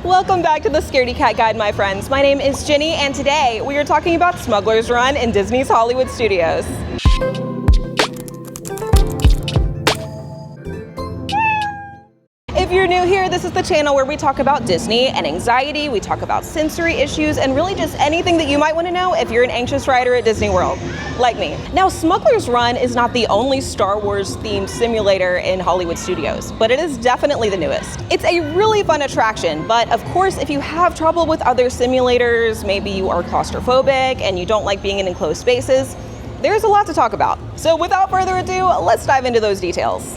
Welcome back to the Scaredy Cat Guide, my friends. My name is Jenny, and today we are talking about Smugglers Run in Disney's Hollywood Studios. If you're new here, this is the channel where we talk about Disney and anxiety, we talk about sensory issues, and really just anything that you might want to know if you're an anxious rider at Disney World, like me. Now, Smugglers Run is not the only Star Wars themed simulator in Hollywood Studios, but it is definitely the newest. It's a really fun attraction, but of course, if you have trouble with other simulators, maybe you are claustrophobic and you don't like being in enclosed spaces, there's a lot to talk about. So without further ado, let's dive into those details.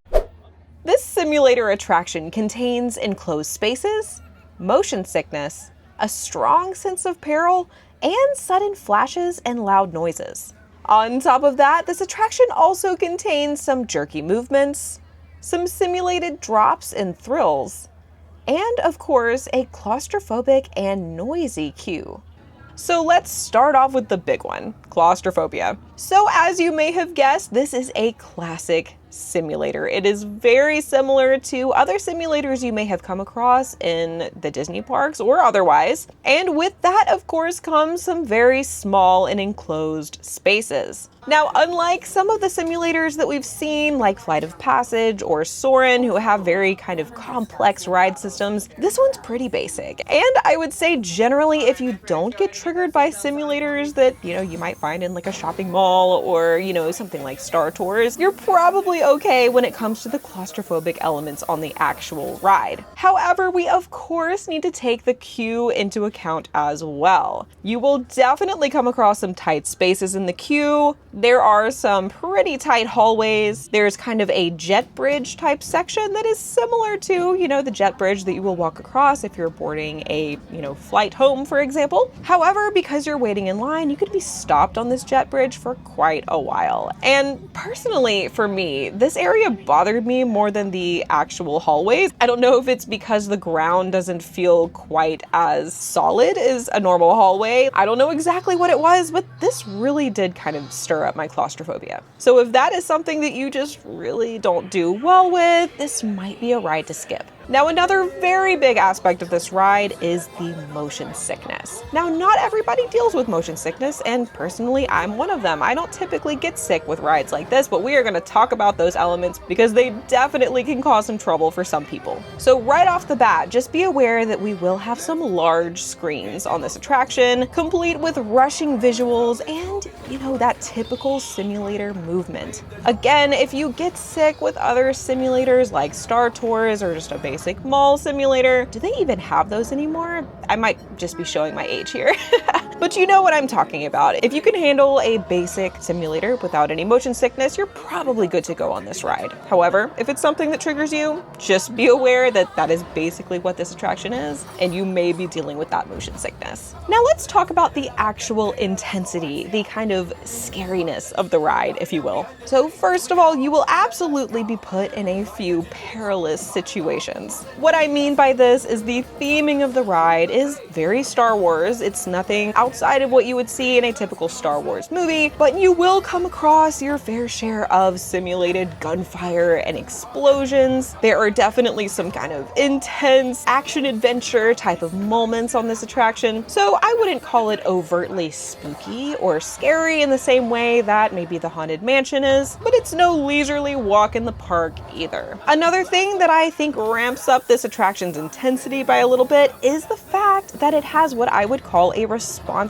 This simulator attraction contains enclosed spaces, motion sickness, a strong sense of peril, and sudden flashes and loud noises. On top of that, this attraction also contains some jerky movements, some simulated drops and thrills, and of course, a claustrophobic and noisy queue. So let's start off with the big one, claustrophobia. So as you may have guessed, this is a classic simulator. It is very similar to other simulators you may have come across in the Disney parks or otherwise. And with that, of course, comes some very small and enclosed spaces. Now, unlike some of the simulators that we've seen, like Flight of Passage or Soarin', who have very kind of complex ride systems, this one's pretty basic. And I would say generally, if you don't get triggered by simulators that, you might find in like a shopping mall or, something like Star Tours, you're probably okay when it comes to the claustrophobic elements on the actual ride. However, we of course need to take the queue into account as well. You will definitely come across some tight spaces in the queue. There are some pretty tight hallways. There's kind of a jet bridge type section that is similar to, the jet bridge that you will walk across if you're boarding a, flight home, for example. However, because you're waiting in line, you could be stopped on this jet bridge for quite a while. And personally, for me, this area bothered me more than the actual hallways. I don't know if it's because the ground doesn't feel quite as solid as a normal hallway. I don't know exactly what it was, but this really did kind of stir up my claustrophobia. So if that is something that you just really don't do well with, this might be a ride to skip. Now, another very big aspect of this ride is the motion sickness. Now, not everybody deals with motion sickness, and personally, I'm one of them. I don't typically get sick with rides like this, but we are going to talk about those elements because they definitely can cause some trouble for some people. So right off the bat, just be aware that we will have some large screens on this attraction, complete with rushing visuals and, that typical simulator movement. Again, if you get sick with other simulators like Star Tours or just a basic mall simulator, do they even have those anymore? I might just be showing my age here. But you know what I'm talking about. If you can handle a basic simulator without any motion sickness, you're probably good to go on this ride. However, if it's something that triggers you, just be aware that that is basically what this attraction is, and you may be dealing with that motion sickness. Now let's talk about the actual intensity, the kind of scariness of the ride, if you will. So first of all, you will absolutely be put in a few perilous situations. What I mean by this is the theming of the ride is very Star Wars. It's nothing outside of what you would see in a typical Star Wars movie, but you will come across your fair share of simulated gunfire and explosions. There are definitely some kind of intense action-adventure type of moments on this attraction, so I wouldn't call it overtly spooky or scary in the same way that maybe the Haunted Mansion is, but it's no leisurely walk in the park either. Another thing that I think ramps up this attraction's intensity by a little bit is the fact that it has what I would call a responsive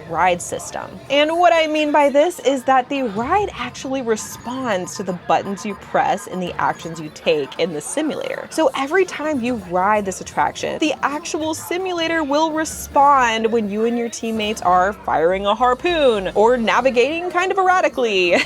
ride system. And what I mean by this is that the ride actually responds to the buttons you press and the actions you take in the simulator. So every time you ride this attraction, the actual simulator will respond when you and your teammates are firing a harpoon or navigating kind of erratically.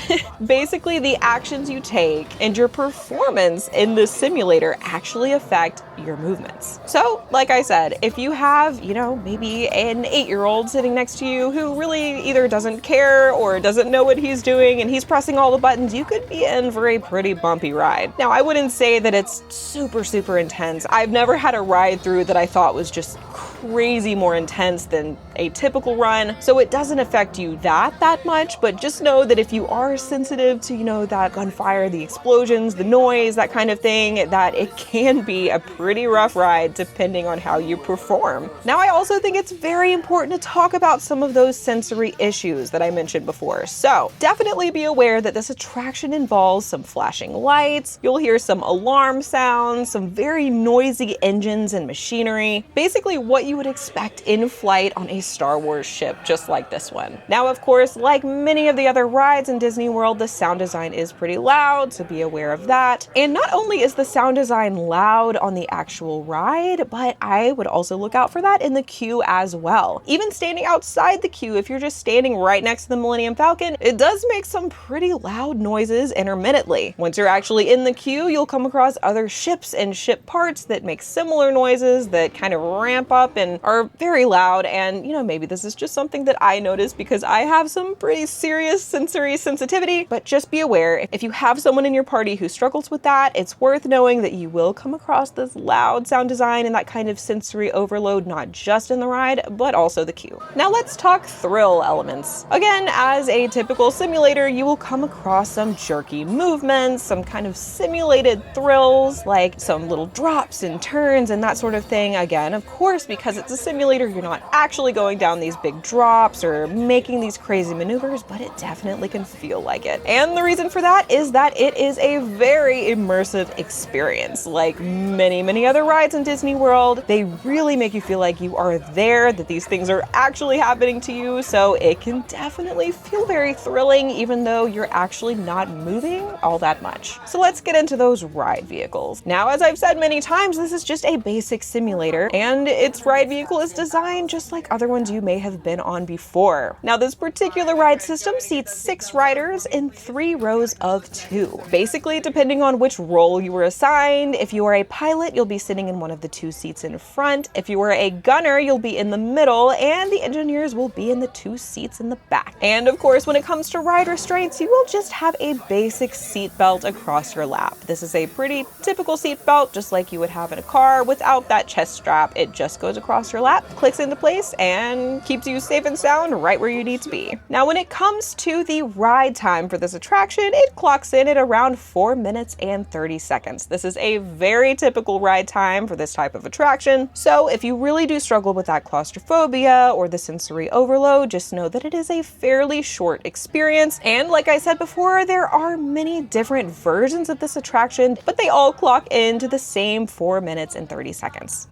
Basically, the actions you take and your performance in the simulator actually affect your movements. So, like I said, if you have, maybe an 8-year-old sitting next to you who really either doesn't care or doesn't know what he's doing and he's pressing all the buttons, you could be in for a pretty bumpy ride. Now, I wouldn't say that it's super intense. I've never had a ride through that I thought was just crazy more intense than a typical run, so it doesn't affect you that much, but just know that if you are sensitive to, that gunfire, the explosions, the noise, that kind of thing, that it can be a pretty rough ride depending on how you perform. Now, I also think it's very important to talk about some of those sensory issues that I mentioned before. So definitely be aware that this attraction involves some flashing lights, you'll hear some alarm sounds, some very noisy engines and machinery, basically what you would expect in flight on a Star Wars ship just like this one. Now, of course, like many of the other rides in Disney World, the sound design is pretty loud, so be aware of that. And not only is the sound design loud on the actual ride, but I would also look out for that in the queue as well. Even standing outside the queue, if you're just standing right next to the Millennium Falcon, it does make some pretty loud noises intermittently. Once you're actually in the queue, you'll come across other ships and ship parts that make similar noises that kind of ramp up and are very loud. And maybe this is just something that I noticed because I have some pretty serious sensory sensitivity, but just be aware, if you have someone in your party who struggles with that, it's worth knowing that you will come across this loud sound design and that kind of sensory overload, not just in the ride, but also the queue. Now let's talk thrill elements. Again, as a typical simulator, you will come across some jerky movements, some kind of simulated thrills, like some little drops and turns and that sort of thing. Again, of course, because it's a simulator, you're not actually going down these big drops or making these crazy maneuvers, but it definitely can feel like it. And the reason for that is that it is a very immersive experience. Like many other rides in Disney World, they really make you feel like you are there, that these things are actually happening to you, so it can definitely feel very thrilling even though you're actually not moving all that much. So let's get into those ride vehicles. Now, as I've said many times, this is just a basic simulator, and its ride vehicle is designed just like other ones you may have been on before. Now, this particular ride system seats 6 riders in 3 rows of 2. Basically, depending on which role you were assigned, if you are a pilot, you'll be sitting in one of the 2 seats in front. If you are a gunner, you'll be in the middle, and the engineers will be in the 2 seats in the back. And of course, when it comes to ride restraints, you will just have a basic seat belt across your lap. This is a pretty typical seat belt, just like you would have in a car without that chest strap. It just goes across your lap, clicks into place, and keeps you safe and sound right where you need to be. Now, when it comes to the ride time for this attraction, it clocks in at around 4 minutes and 30 seconds. This is a very typical ride time for this type of attraction. So if you really do struggle with that claustrophobia or the sensory overload, just know that it is a fairly short experience. And like I said before, there are many different versions of this attraction, but they all clock into the same 4 minutes and 30 seconds.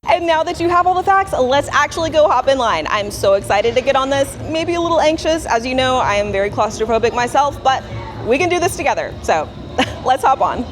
And now that you have all the facts, let's actually go hop in line. I'm so excited to get on this, maybe a little anxious. As you know, I am very claustrophobic myself, but we can do this together. So let's hop on.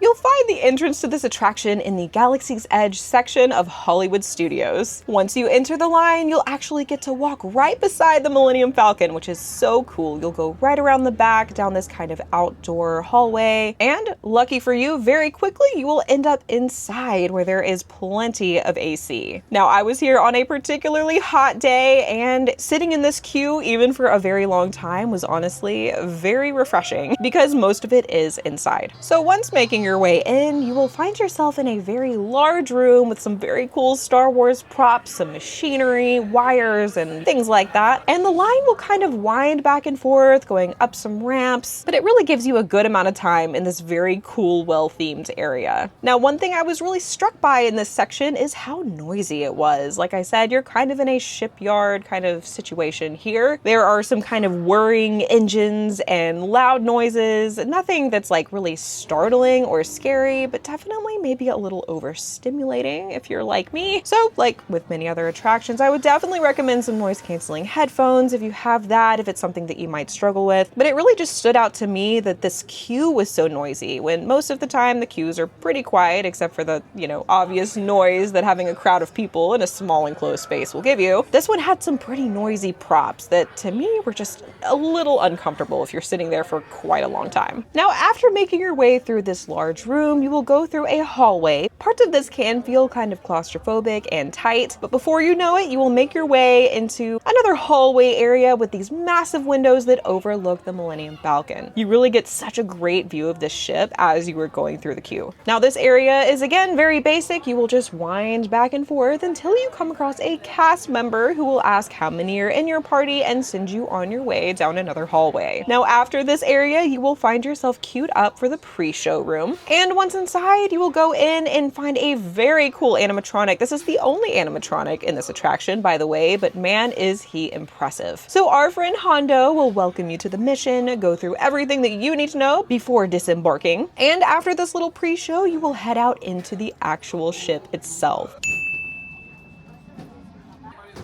You'll find the entrance to this attraction in the Galaxy's Edge section of Hollywood Studios. Once you enter the line, you'll actually get to walk right beside the Millennium Falcon, which is so cool. You'll go right around the back down this kind of outdoor hallway, and lucky for you, very quickly you will end up inside where there is plenty of AC. Now, I was here on a particularly hot day, and sitting in this queue even for a very long time was honestly very refreshing because most of it is inside. So once making your way in, you will find yourself in a very large room with some very cool Star Wars props, some machinery, wires, and things like that. And the line will kind of wind back and forth, going up some ramps, but it really gives you a good amount of time in this very cool, well-themed area. Now, one thing I was really struck by in this section is how noisy it was. Like I said, you're kind of in a shipyard kind of situation here. There are some kind of whirring engines and loud noises, nothing that's like really startling or scary, but definitely maybe a little overstimulating if you're like me. So like with many other attractions, I would definitely recommend some noise canceling headphones if you have that, if it's something that you might struggle with. But it really just stood out to me that this queue was so noisy, when most of the time the queues are pretty quiet, except for the, obvious noise that having a crowd of people in a small enclosed space will give you. This one had some pretty noisy props that to me were just a little uncomfortable if you're sitting there for quite a long time. Now, after making your way through this large room, you will go through a hallway. Parts of this can feel kind of claustrophobic and tight, but before you know it, you will make your way into another another hallway area with these massive windows that overlook the Millennium Falcon. You really get such a great view of this ship as you were going through the queue. Now this area is again very basic. You will just wind back and forth until you come across a cast member who will ask how many are in your party and send you on your way down another hallway. Now after this area, you will find yourself queued up for the pre-show room. And once inside, you will go in and find a very cool animatronic. This is the only animatronic in this attraction, by the way, but man is he impressive. So our friend Hondo will welcome you to the mission, go through everything that you need to know before disembarking. And after this little pre-show, you will head out into the actual ship itself.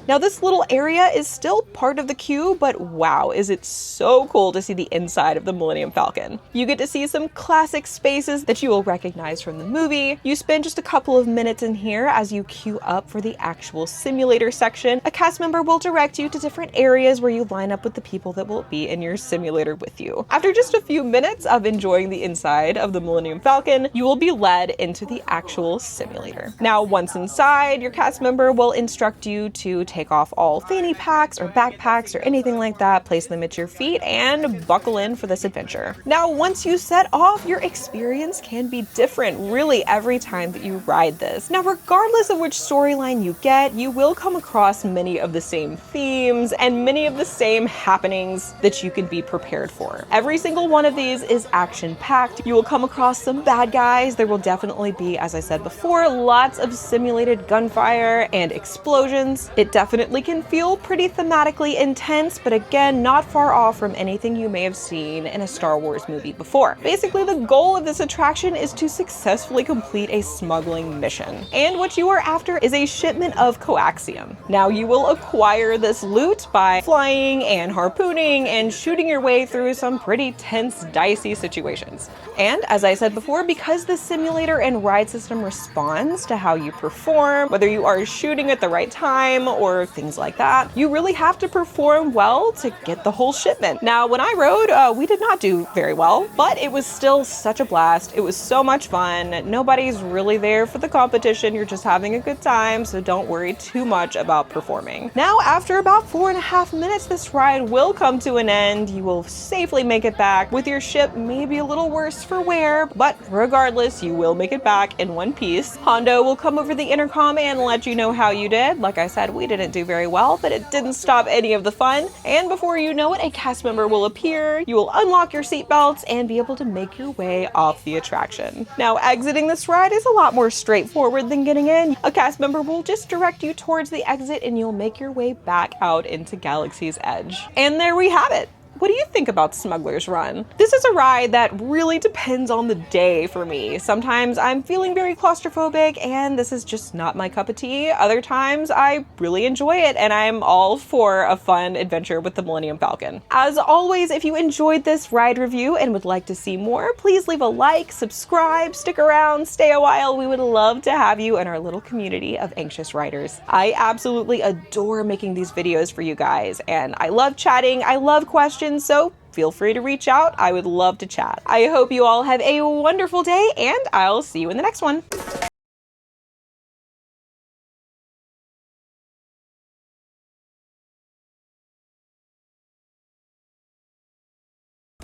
Now this little area is still part of the queue, but wow, is it so cool to see the inside of the Millennium Falcon. You get to see some classic spaces that you will recognize from the movie. You spend just a couple of minutes in here as you queue up for the actual simulator section. A cast member will direct you to different areas where you line up with the people that will be in your simulator with you. After just a few minutes of enjoying the inside of the Millennium Falcon, you will be led into the actual simulator. Now once inside, your cast member will instruct you to take off all fanny packs or backpacks or anything like that, place them at your feet, and buckle in for this adventure. Now, once you set off, your experience can be different really every time that you ride this. Now, regardless of which storyline you get, you will come across many of the same themes and many of the same happenings that you can be prepared for. Every single one of these is action-packed. You will come across some bad guys. There will definitely be, as I said before, lots of simulated gunfire and explosions. It definitely can feel pretty thematically intense, but again, not far off from anything you may have seen in a Star Wars movie before. Basically, the goal of this attraction is to successfully complete a smuggling mission. And what you are after is a shipment of coaxium. Now, you will acquire this loot by flying and harpooning and shooting your way through some pretty tense, dicey situations. And as I said before, because the simulator and ride system responds to how you perform, whether you are shooting at the right time or things like that, you really have to perform well to get the whole shipment. Now, when I rode, we did not do very well, but it was still such a blast. It was so much fun. Nobody's really there for the competition. You're just having a good time, so don't worry too much about performing. Now, after about 4.5 minutes, this ride will come to an end. You will safely make it back with your ship maybe a little worse for wear, but regardless, you will make it back in one piece. Hondo will come over the intercom and let you know how you did. Like I said, we didn't do very well, but it didn't stop any of the fun. And before you know it, a cast member will appear. You will unlock your seatbelts and be able to make your way off the attraction. Now, exiting this ride is a lot more straightforward than getting in. A cast member will just direct you towards the exit and you'll make your way back out into Galaxy's Edge. And there we have it. What do you think about Smugglers Run? This is a ride that really depends on the day for me. Sometimes I'm feeling very claustrophobic and this is just not my cup of tea. Other times I really enjoy it and I'm all for a fun adventure with the Millennium Falcon. As always, if you enjoyed this ride review and would like to see more, please leave a like, subscribe, stick around, stay a while. We would love to have you in our little community of anxious riders. I absolutely adore making these videos for you guys and I love chatting, I love questions, so feel free to reach out. I would love to chat. I hope you all have a wonderful day and I'll see you in the next one.